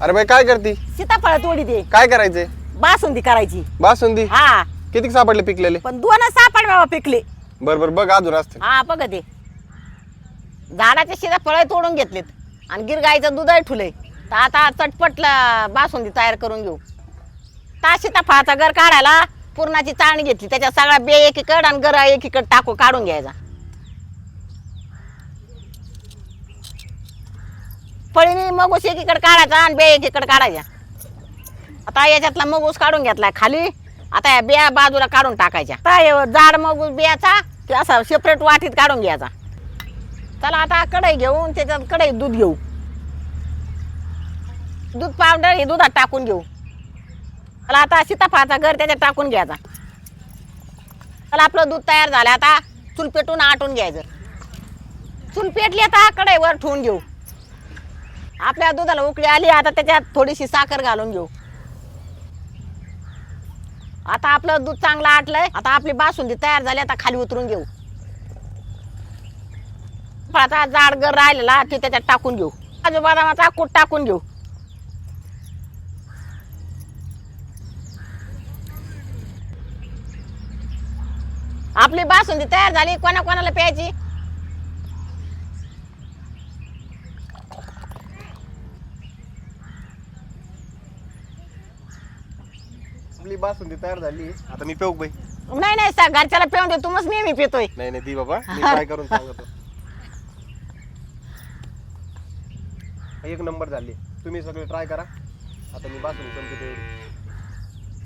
अरे बाई काय करती? सीताफळ तोडी दे. काय करायचंय? बासुंदी करायची. बासुंदी? हा किती सापडले पिकलेले? पण 2 सापड बाबा पिकले. बर बघ अजून असते. हा बघ ते झाडाचे सीताफळ तोडून घेतलेत आणि गिरगाईचं दूध ठुलंय. तर आता चटपटला बासुंदी तयार करून घेऊ. ता सीताफळाचा गर काढायला पुरणाची चाळणी घेतली. त्याच्यात सगळा बे एकीकड आणि गर एकीकड टाकू काढून घ्यायचा. फळीने मगूस एकीकडे काढायचा आणि बे एकीकडे काढायचा. आता याच्यातला मगूस काढून घेतलाय खाली. आता या बिया बाजूला काढून टाकायच्या. आता जाड मगूस बियाचा की असा सेपरेट वाटीत काढून घ्यायचा. चला आता कढई घेऊन त्याच्यात कढई दूध घेऊ. दूध पावडर हे दुधात टाकून घेऊ. चला आता सीताफळाचा गर त्याच्यात टाकून घ्यायचा. चला आपलं दूध तयार झालं. आता चूल पेटून आटून घ्यायचं. चूल पेटली आता कढईवर ठेवून घेऊ. आपल्या दुधाला उकळी आली. आता त्याच्यात थोडीशी साखर घालून घेऊ. आता आपलं दूध चांगलं आटलंय. आता आपली बासुंदी तयार झाली. आता खाली उतरून घेऊ. आता जाड गर राहिलेला ते त्याच्यात टाकून घेऊ. काजू बदामाचा कूट टाकून घेऊ. आपली बासुंदी तयार झाली. कोणाला प्यायची? आपली बासुंदी तयार झाली. आता मी पेऊ बाई. नाही घरच्याला पिऊन दे. तुम्हीच नेहमी पितोय. नाही दी बाबा, मी ट्राय करून सांगतो. एक नंबर झाली. तुम्ही सगळे ट्राय करा. आता मी बासुंदी संपते.